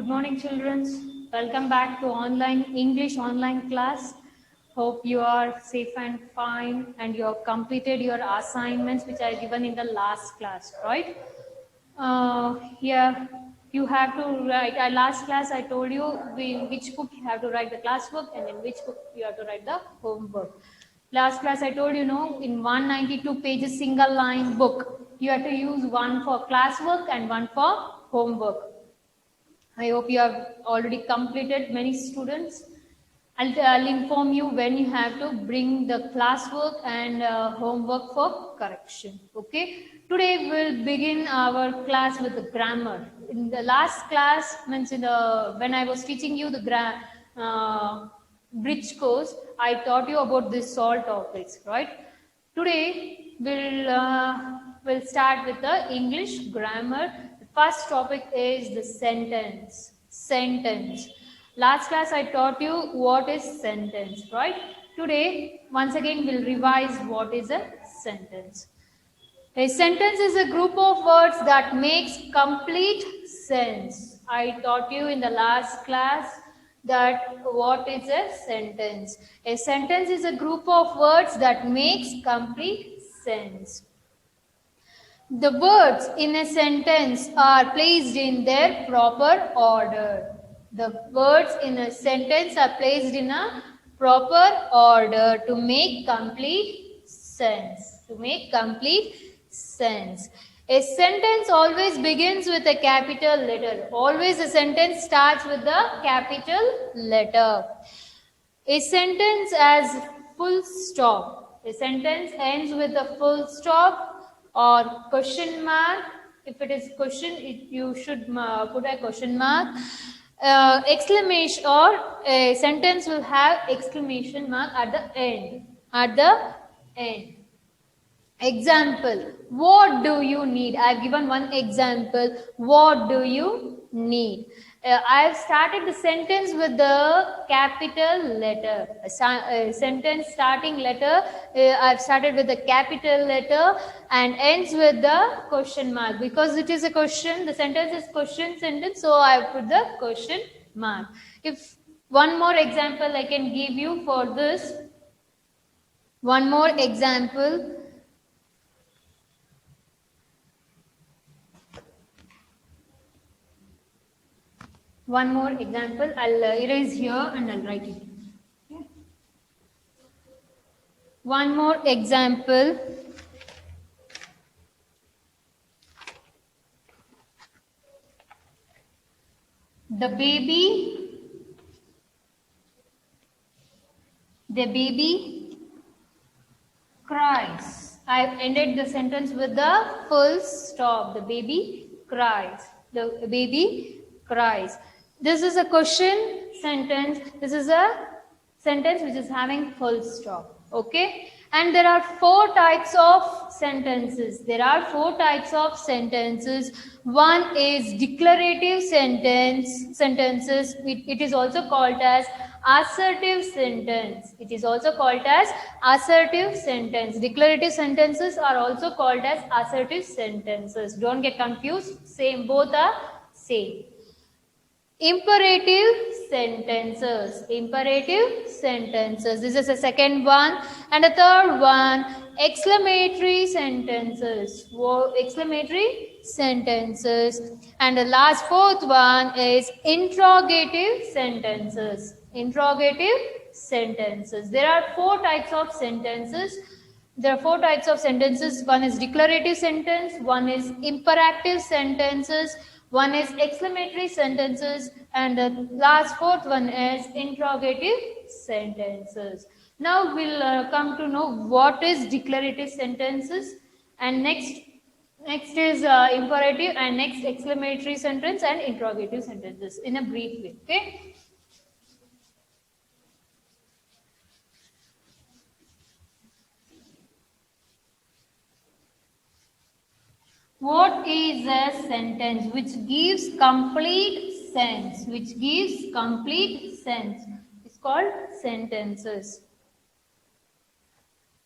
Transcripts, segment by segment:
Good morning, children. Welcome back to English online class. Hope you are safe and fine, and you have completed your assignments which I given in the last class, right? Here you have to write. Last class I told you in which book you have to write the classwork and in which book you have to write the homework. Last class I told you in 192 pages single line book you have to use one for classwork and one for homework. I hope you have already completed, many students. I'll inform you when you have to bring the classwork and homework for correction. Okay. Today we'll begin our class with the grammar. In the last class, means when I was teaching you the bridge course, I taught you about these all topics, right? Today we'll start with the English grammar. The first topic is the sentence. Sentence. Last class I taught you what is sentence, right? Today once again we'll revise what is a sentence. A sentence is a group of words that makes complete sense. I taught you in the last class that what is a sentence. A sentence is a group of words that makes complete sense. The words in a sentence are placed in their proper order. The words in a sentence are placed in a proper order to make complete sense. To make complete sense. A sentence always begins with a capital letter. Always a sentence starts with the capital letter. A sentence has full stop. A sentence ends with a full stop or question mark. If it is question, you should put a question mark. Exclamation, or a sentence will have exclamation mark at the end. At the end. Example, what do you need? I have given one example. What do you need? I have started the sentence with the capital letter. A sentence starting letter, I have started with the capital letter and ends with the question mark. Because it is a question, the sentence is question sentence, so I have put the question mark. If one more example I can give you for this. One more example. One more example, I'll erase here and I'll write it. Okay. One more example. The baby cries. I've ended the sentence with the full stop. The baby cries. The baby cries. This is a question sentence. This is a sentence which is having full stop. Okay. And there are four types of sentences. There are four types of sentences. One is declarative sentences. It is also called as assertive sentence. It is also called as assertive sentence. Declarative sentences are also called as assertive sentences. Don't get confused. Same, both are same. Imperative sentences. Imperative sentences. This is the second one. And the third one, exclamatory sentences. Exclamatory sentences. And the last fourth one is interrogative sentences. Interrogative sentences. There are four types of sentences. There are four types of sentences. One is declarative sentence, one is imperative sentences, one is exclamatory sentences, and the last fourth one is interrogative sentences. Now we'll come to know what is declarative sentences, and next is imperative, and next exclamatory sentence and interrogative sentences in a brief way. Okay. What is a sentence which gives complete sense? Which gives complete sense. It's called sentences.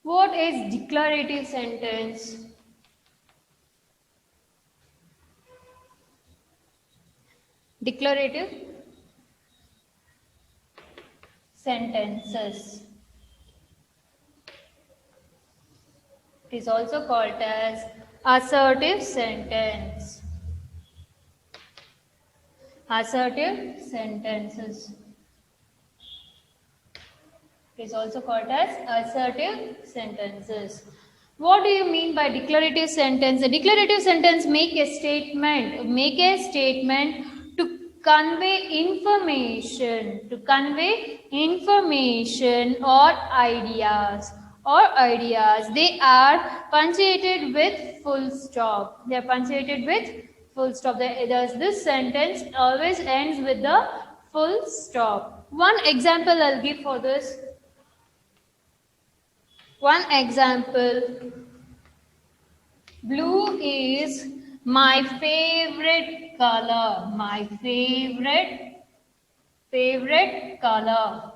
What is declarative sentence? Declarative sentences. It is also called as assertive sentence. Assertive sentences. It is also called as assertive sentences. What do you mean by declarative sentence? A declarative sentence make a statement to convey information or ideas. They are punctuated with full stop. This sentence always ends with the full stop. One example I'll give for this. One example, blue is my favorite color. My favorite color.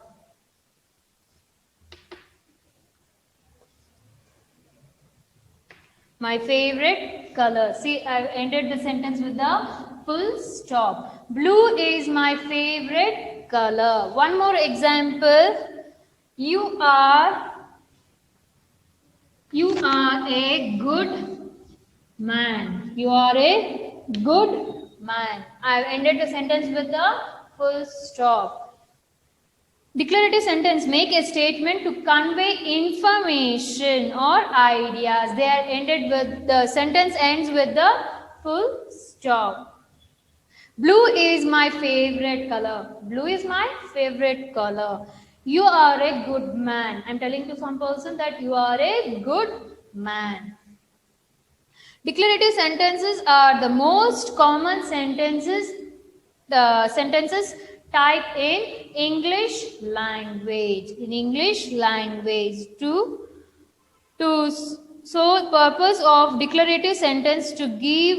My favorite color. See, I've ended the sentence with the full stop. Blue is my favorite color. One more example, you are a good man. You are a good man. I have ended the sentence with a full stop. Declarative sentence make a statement to convey information or ideas. They are ended with the sentence ends with the full stop. Blue is my favorite color. Blue is my favorite color. You are a good man. I am telling to some person that you are a good man. Declarative sentences are the most common sentences typed in English language. So purpose of declarative sentence is to give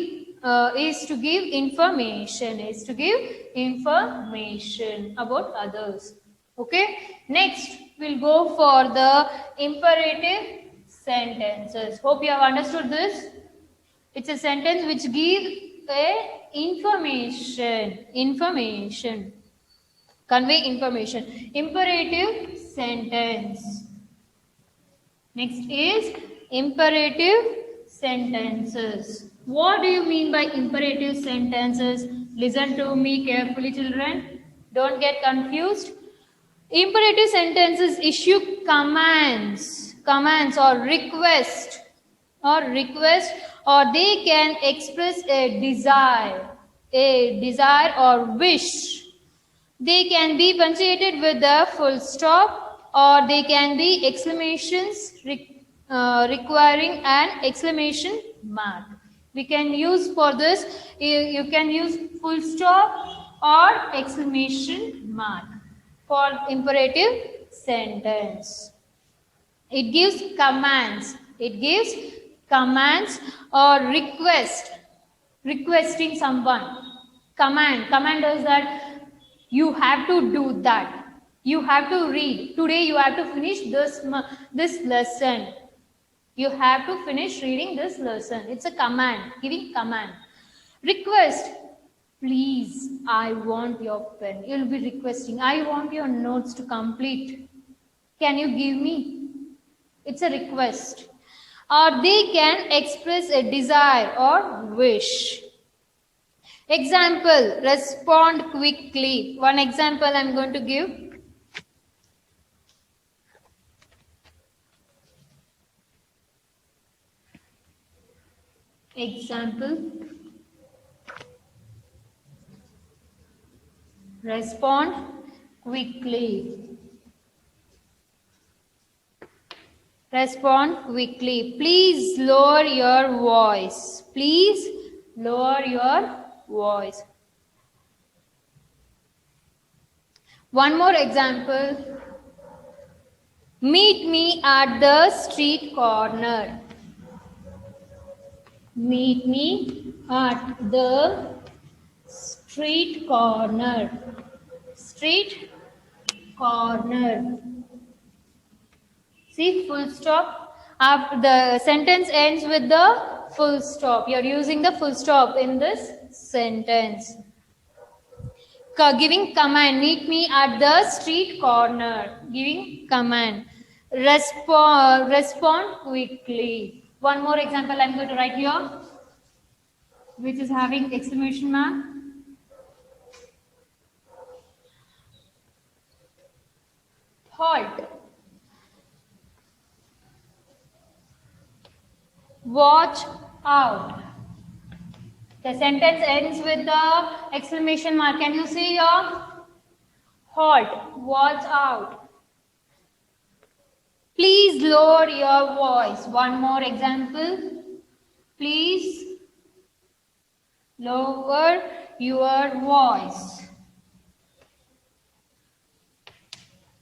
information about others. Okay, next we'll go for the imperative sentences. Hope you have understood this. It's a sentence which gives information, convey information. Imperative sentence. Next is imperative sentences. What do you mean by imperative sentences? Listen to me carefully, children. Don't get confused. Imperative sentences issue commands or request, or they can express a desire or wish. They can be punctuated with a full stop, or they can be exclamations requiring an exclamation mark. We can use for this, you can use full stop or exclamation mark for imperative sentence. It gives commands or requesting someone. Command does that. You have to do that. You have to read. Today you have to finish this lesson. You have to finish reading this lesson. It's a command, giving command. Request. Please, I want your pen. You'll be requesting. I want your notes to complete. Can you give me? It's a request. Or they can express a desire or wish. Example, respond quickly. One example I'm going to give. Example, respond quickly. Respond quickly. Please lower your voice. Please lower your voice. One more example. Meet me at the street corner. Meet me at the street corner. Street corner. See, full stop. The sentence ends with the full stop. You are using the full stop in this sentence. Giving command, meet me at the street corner. Giving command. Respond quickly. One more example I'm going to write here, which is having exclamation mark. Halt. Watch out. The sentence ends with the exclamation mark. Can you see here? Halt. Watch out. Please lower your voice. One more example. Please lower your voice.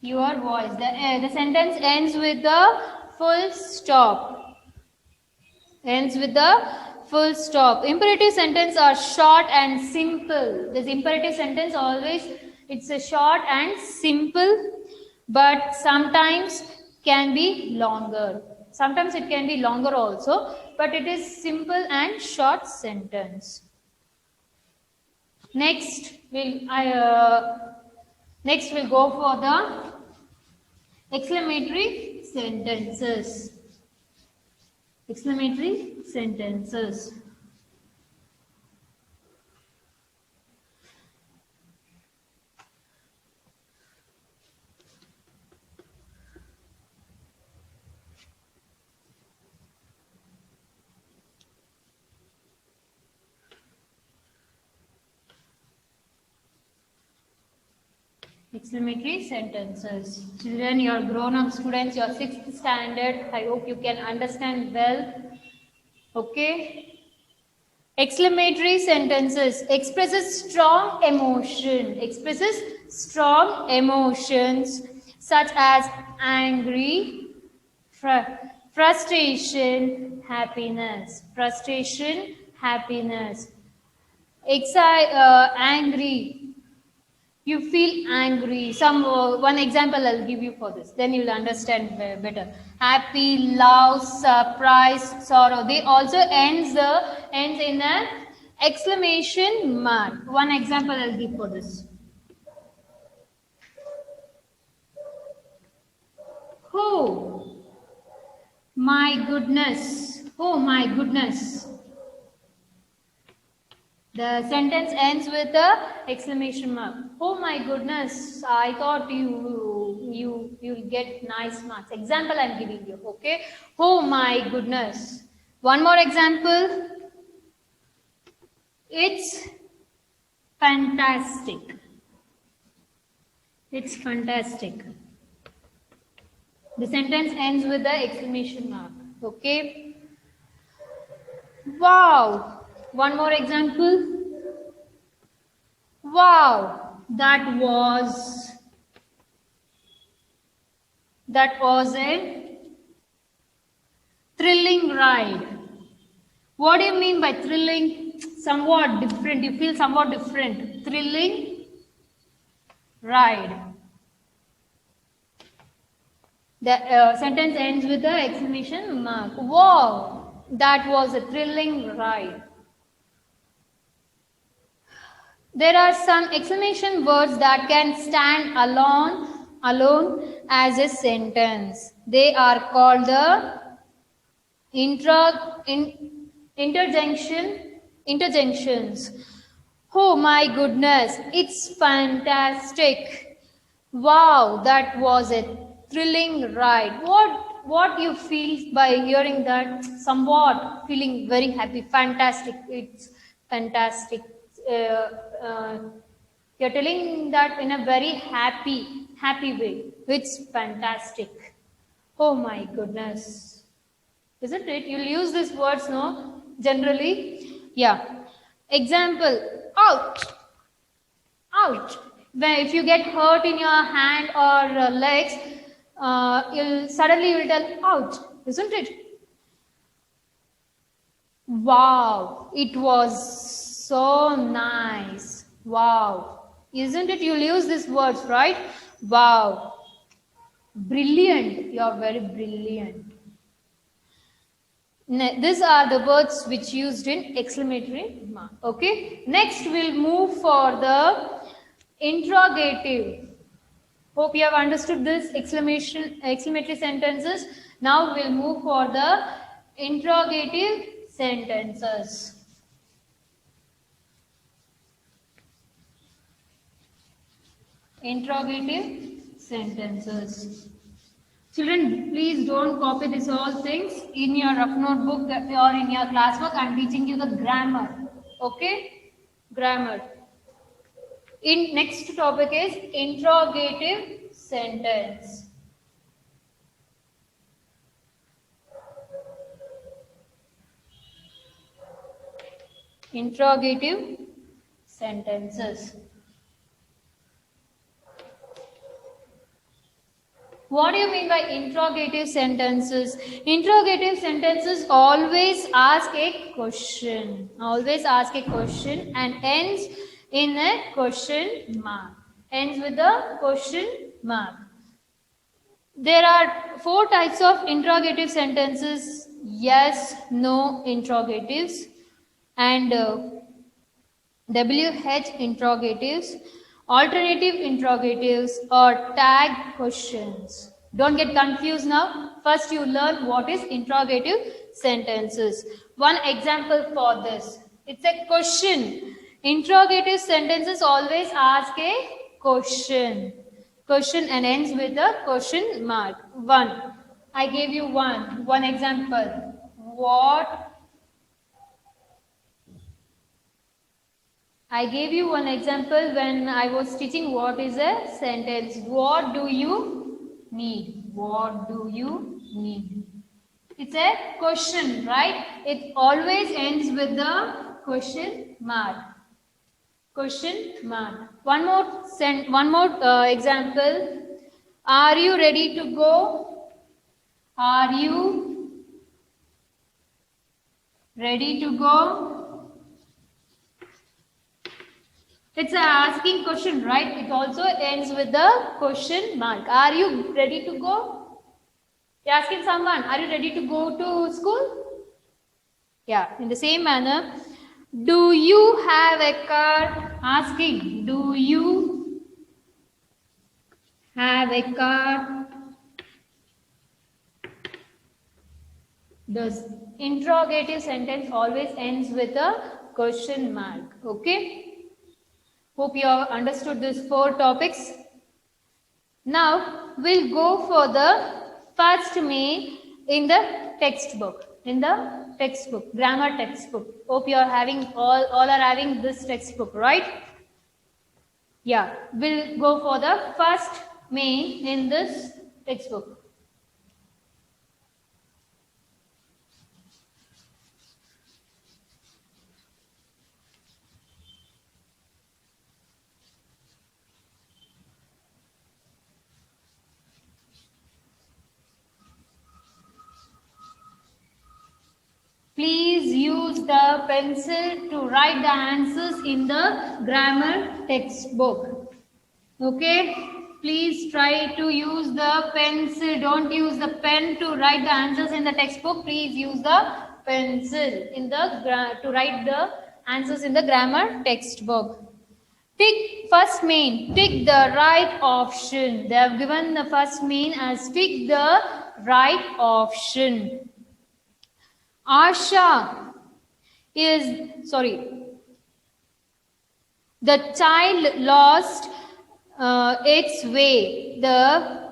Your voice. The sentence ends with the full stop. Ends with the full stop. Imperative sentence are short and simple. This imperative sentence always, it's a short and simple, but sometimes can be longer. Sometimes it can be longer also, but it is simple and short sentence. Next we'll go for the exclamatory sentences. Exclamatory sentences. Exclamatory sentences. Children, you are grown-up students, you are 6th standard. I hope you can understand well. Okay. Exclamatory sentences expresses strong emotion. Expresses strong emotions such as angry, frustration, happiness. Frustration, happiness. Angry. You feel angry. One example I'll give you for this. Then you'll understand better. Happy, love, surprise, sorrow. They also ends in an exclamation mark. One example I'll give for this. Oh my goodness. Oh my goodness. The sentence ends with the exclamation mark. Oh my goodness, I thought you'll get nice marks. Example I'm giving you, okay? Oh my goodness. One more example. It's fantastic. It's fantastic. The sentence ends with the exclamation mark, okay? Wow. One more example. Wow, that was a thrilling ride. What do you mean by thrilling? Somewhat different. You feel somewhat different. Thrilling ride. The sentence ends with the exclamation mark. Wow, that was a thrilling ride. There are some exclamation words that can stand alone as a sentence. They are called the interjunctions. Oh my goodness, it's fantastic. Wow, that was a thrilling ride. What you feel by hearing that? Somewhat feeling very happy. Fantastic. It's fantastic. You're telling that in a very happy way. It's fantastic. Oh my goodness. Isn't it? You'll use these words, no? Generally. Yeah. Example. Ouch. Ouch. If you get hurt in your hand or legs, you'll tell, ouch. Isn't it? Wow. It was so nice. Wow. Isn't it? You'll use these words, right? Wow. Brilliant. You're very brilliant. These are the words which used in exclamatory mark. Okay. Next we'll move for the Interrogative. Hope you have understood this exclamatory sentences. Now we'll move for the interrogative sentences. Interrogative sentences. Children, please don't copy these all things in your rough notebook or in your classwork. I am teaching you the grammar. Okay? Grammar. In next topic is interrogative sentence. Interrogative sentences. What do you mean by interrogative sentences? Interrogative sentences always ask a question. Always ask a question and ends in a question mark. Ends with a question mark. There are 4 types of interrogative sentences. Yes, no interrogatives and WH interrogatives, alternative interrogatives or tag questions. Don't get confused now. First you learn what is interrogative sentences. One example for this. It's a question. Interrogative sentences always ask a question. Question and ends with a question mark. One. I gave you one example. What? I gave you one example when I was teaching what is a sentence. What do you need? What do you need? It's a question, right? It always ends with the question mark. Question mark. One more example. Are you ready to go? Are you ready to go? It's an asking question, right? It also ends with the question mark. Are you ready to go? You're asking someone, are you ready to go to school? Yeah, in the same manner. Do you have a car? Asking, do you have a car? The interrogative sentence always ends with a question mark. Okay? Hope you have understood these 4 topics. Now we'll go for the first May in the textbook. In the textbook, grammar textbook. Hope you are having all are having this textbook, right? Yeah, we'll go for the first May in this textbook. Please use the pencil to write the answers in the grammar textbook. Okay? Please try to use the pencil. Don't use the pen to write the answers in the textbook. Please use the pencil in the to write the answers in the grammar textbook. Tick first main. Tick the right option. They have given the first main as tick the right option. Asha is, the child lost its way. The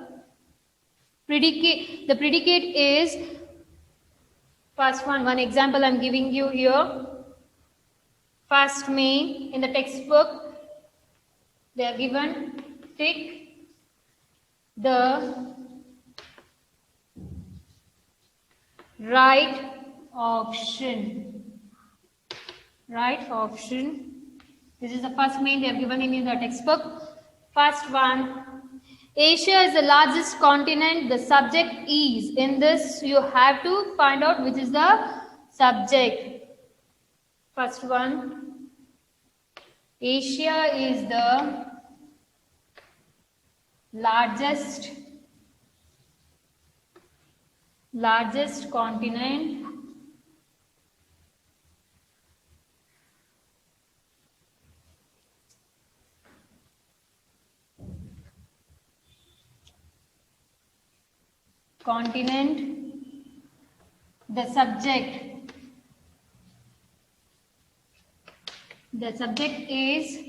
predicate is, first one example I am giving you here. First main in the textbook, they are given tick the right option. Right option. This is the first main they have given in the textbook. First one. Asia is the largest continent. The subject is. In this you have to find out which is the subject. First one. Asia is the largest continent. continent. The subject is,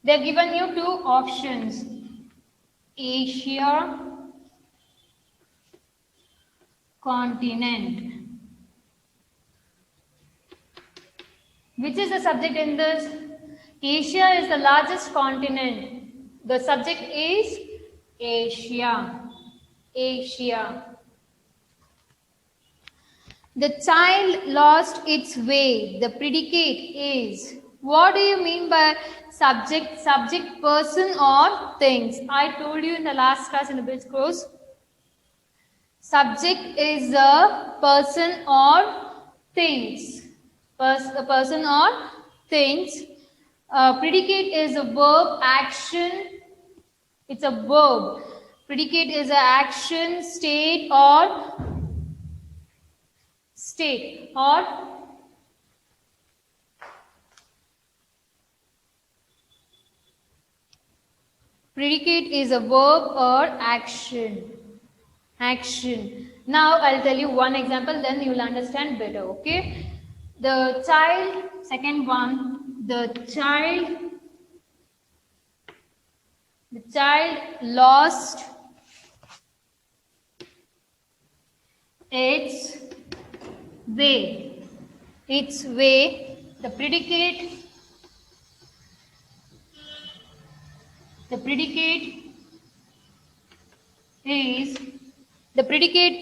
they have given you two options, Asia, continent. Which is the subject in this? Asia is the largest continent. The subject is Asia. Asia. The child lost its way. The predicate is. What do you mean by subject? Subject, person or things? I told you in the last class in the bridge course. Subject is a person or things. A person or things. Predicate is a verb, action. It's a verb. Predicate is an action, state or predicate is a verb or action. Now I'll tell you one example, then you'll understand better, okay? The child, second one, the child lost its way. Its way. The predicate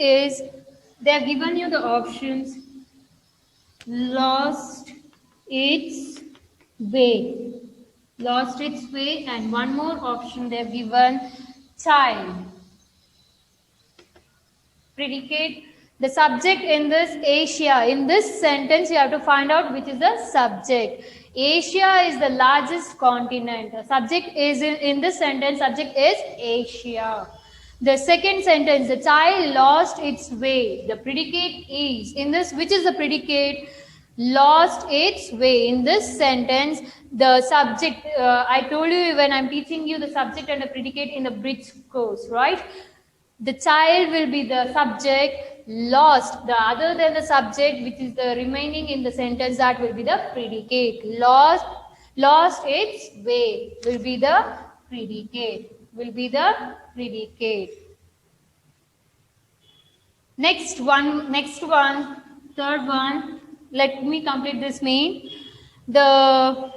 is, they have given you the options, lost its way, and one more option they have given, child. Predicate. The subject in this, Asia. In this sentence you have to find out which is the subject. Asia is the largest continent. The subject is in this sentence, subject is Asia. The second sentence, the child lost its way. The predicate is. In this, which is the predicate? Lost its way. In this sentence, the subject, I told you when I'm teaching you the subject and the predicate in the bridge course, right? The child will be the subject, lost, the other than the subject, which is the remaining in the sentence, that will be the predicate. Lost its way will be the predicate. Next one, third one. Let me complete this main. The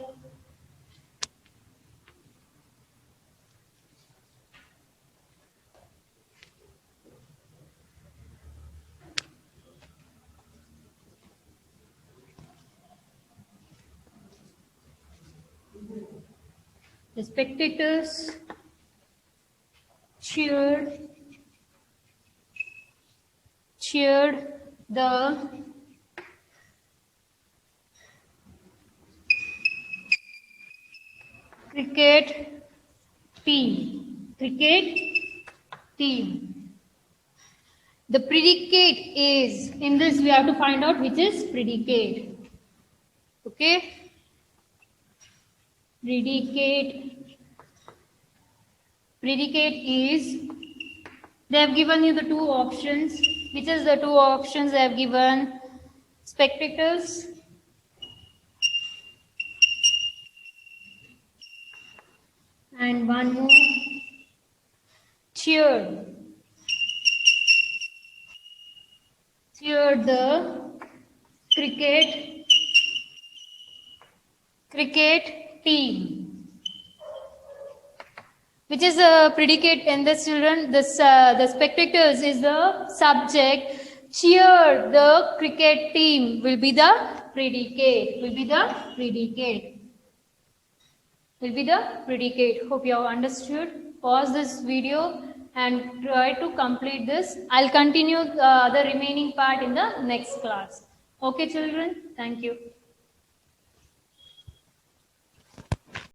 spectators cheered the cricket team. The predicate is, in this we have to find out which is predicate. Okay? Predicate is, they have given you the two options. Which is the two options they have given? Spectators and one more, cheered the cricket team. Which is a predicate in this, children? The spectators is the subject. Cheer the cricket team will be the predicate. Hope you have understood. Pause this video and try to complete this. I'll continue the remaining part in the next class. Okay, children? Thank you.